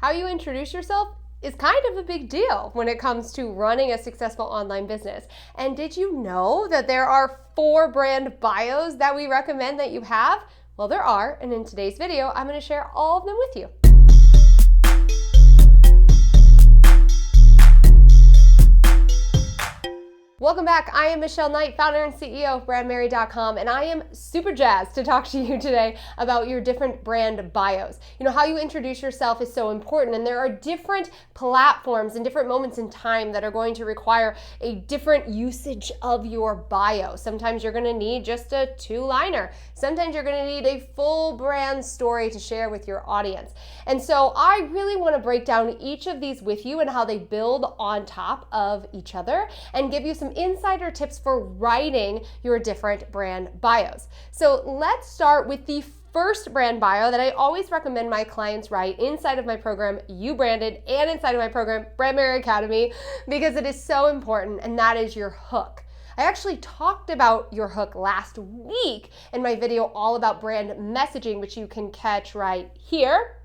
How you introduce yourself is kind of a big deal when it comes to running a successful online business. And did you know that there are 4 brand bios that we recommend that you have? Well, there are, and in today's video, I'm going to share all of them with you. Welcome back. I am Michelle Knight, founder and CEO of Brandmerry.com, and I am super jazzed to talk to you today about your different brand bios. You know, how you introduce yourself is so important, and there are different platforms and different moments in time that are going to require a different usage of your bio. Sometimes you're going to need just a 2-liner. Sometimes you're going to need a full brand story to share with your audience. And so I really want to break down each of these with you and how they build on top of each other and give you some insider tips for writing your different brand bios. So let's start with the first brand bio that I always recommend my clients write inside of my program, You Branded, and inside of my program, Brandmerry Academy, because it is so important, and that is your hook. I actually talked about your hook last week in my video all about brand messaging, which you can catch right here.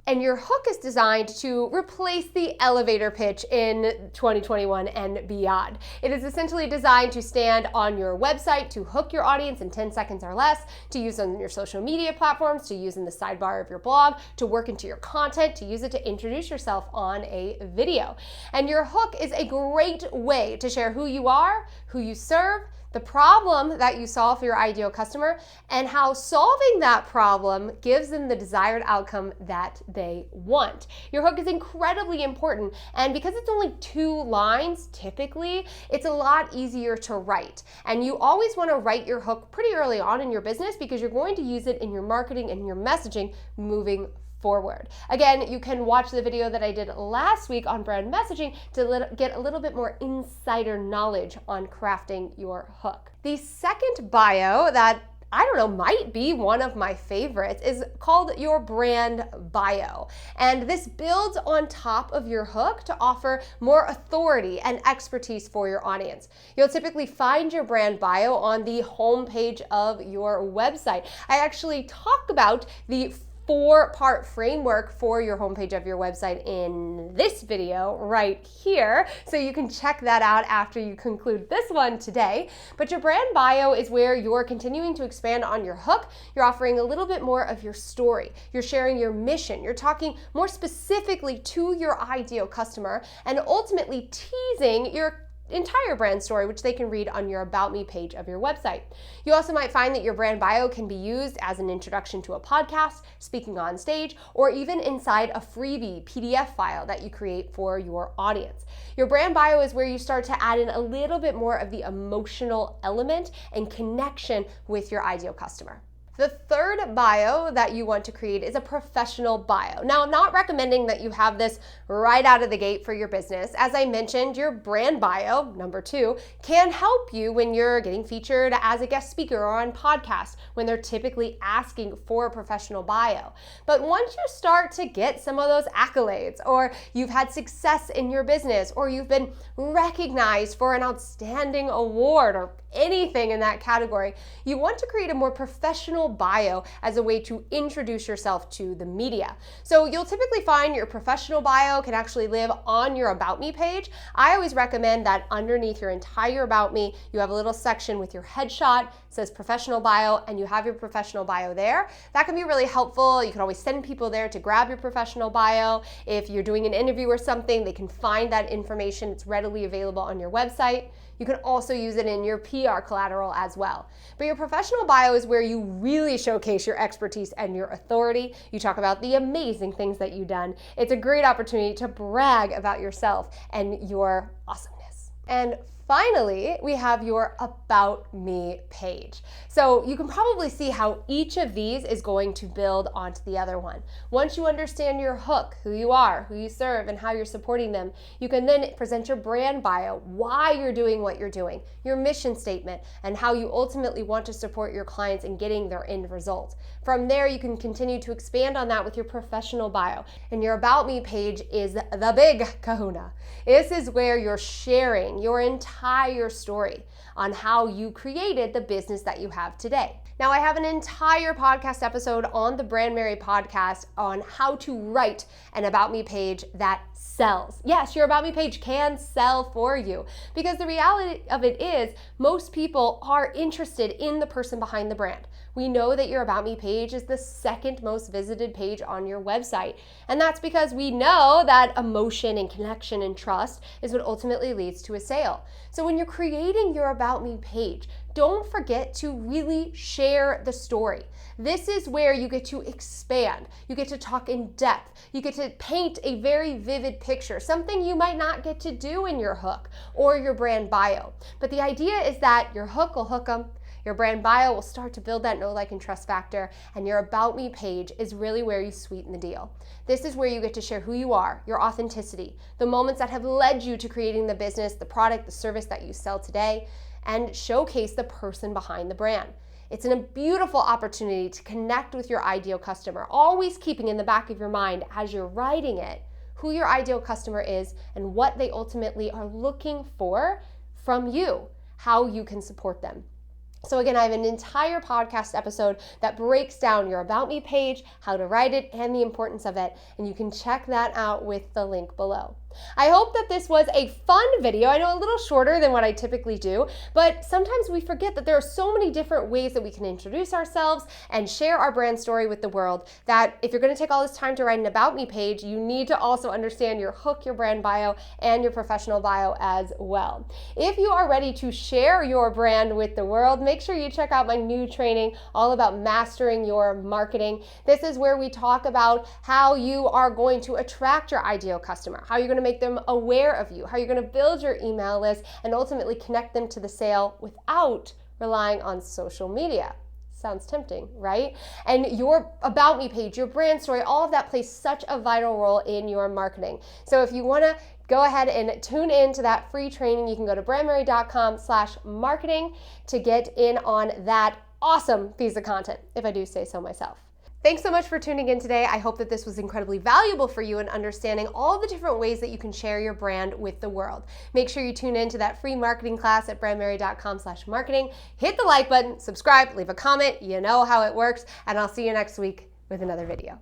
And your hook is designed to replace the elevator pitch in 2021 and beyond. It is essentially designed to stand on your website, to hook your audience in 10 seconds or less, to use on your social media platforms, to use in the sidebar of your blog, to work into your content, to use it to introduce yourself on a video. And your hook is a great way to share who you are, who you serve, the problem that you solve for your ideal customer, and how solving that problem gives them the desired outcome that they want. Your hook is incredibly important, and because it's only 2 lines, typically, it's a lot easier to write. And you always want to write your hook pretty early on in your business because you're going to use it in your marketing and your messaging moving forward. Again, you can watch the video that I did last week on brand messaging to get a little bit more insider knowledge on crafting your hook. The second bio that might be one of my favorites is called your brand bio. And this builds on top of your hook to offer more authority and expertise for your audience. You'll typically find your brand bio on the homepage of your website. I actually talk about the 4-part framework for your homepage of your website in this video right here. So you can check that out after you conclude this one today. But your brand bio is where you're continuing to expand on your hook. You're offering a little bit more of your story. You're sharing your mission. You're talking more specifically to your ideal customer and ultimately teasing your entire brand story, which they can read on your About Me page of your website. You also might find that your brand bio can be used as an introduction to a podcast, speaking on stage, or even inside a freebie PDF file that you create for your audience. Your brand bio is where you start to add in a little bit more of the emotional element and connection with your ideal customer. The third bio that you want to create is a professional bio. Now, I'm not recommending that you have this right out of the gate for your business. As I mentioned, your brand bio, number 2, can help you when you're getting featured as a guest speaker or on podcasts, when they're typically asking for a professional bio. But once you start to get some of those accolades, or you've had success in your business, or you've been recognized for an outstanding award or anything in that category, you want to create a more professional bio as a way to introduce yourself to the media. So you'll typically find your professional bio can actually live on your About Me page. I always recommend that underneath your entire About Me, you have a little section with your headshot, says professional bio, and you have your professional bio there. That can be really helpful. You can always send people there to grab your professional bio. If you're doing an interview or something, they can find that information. It's readily available on your website. You can also use it in your PR collateral as well. But your professional bio is where you really showcase your expertise and your authority. You talk about the amazing things that you've done. It's a great opportunity to brag about yourself and your awesomeness. And finally, we have your About Me page. So you can probably see how each of these is going to build onto the other one. Once you understand your hook, who you are, who you serve, and how you're supporting them, you can then present your brand bio, why you're doing what you're doing, your mission statement, and how you ultimately want to support your clients in getting their end result. From there, you can continue to expand on that with your professional bio. And your About Me page is the big kahuna. This is where you're sharing your entire entire story on how you created the business that you have today. Now, I have an entire podcast episode on the Brandmerry podcast on how to write an About Me page that sells. Yes, your About Me page can sell for you, because the reality of it is most people are interested in the person behind the brand. We know that your About Me page is the second most visited page on your website. And that's because we know that emotion and connection and trust is what ultimately leads to a sale. So when you're creating your About Me page, don't forget to really share the story. This is where you get to expand. You get to talk in depth. You get to paint a very vivid picture, something you might not get to do in your hook or your brand bio. But the idea is that your hook will hook them. Your brand bio will start to build that know, like, and trust factor, and your About Me page is really where you sweeten the deal. This is where you get to share who you are, your authenticity, the moments that have led you to creating the business, the product, the service that you sell today, and showcase the person behind the brand. It's a beautiful opportunity to connect with your ideal customer, always keeping in the back of your mind as you're writing it who your ideal customer is and what they ultimately are looking for from you, how you can support them. So again, I have an entire podcast episode that breaks down your About Me page, how to write it, and the importance of it, and you can check that out with the link below. I hope that this was a fun video. I know a little shorter than what I typically do, but sometimes we forget that there are so many different ways that we can introduce ourselves and share our brand story with the world, that if you're going to take all this time to write an About Me page, you need to also understand your hook, your brand bio, and your professional bio as well. If you are ready to share your brand with the world, make sure you check out my new training all about mastering your marketing. This is where we talk about how you are going to attract your ideal customer, how you're going to make them aware of you, how you're going to build your email list and ultimately connect them to the sale without relying on social media. Sounds tempting, right? And your About Me page, your brand story, all of that plays such a vital role in your marketing. So if you want to go ahead and tune in to that free training, you can go to brandmerry.com/marketing to get in on that awesome piece of content, if I do say so myself. Thanks so much for tuning in today. I hope that this was incredibly valuable for you in understanding all the different ways that you can share your brand with the world. Make sure you tune in to that free marketing class at brandmerry.com/marketing. Hit the like button, subscribe, leave a comment. You know how it works, and I'll see you next week with another video.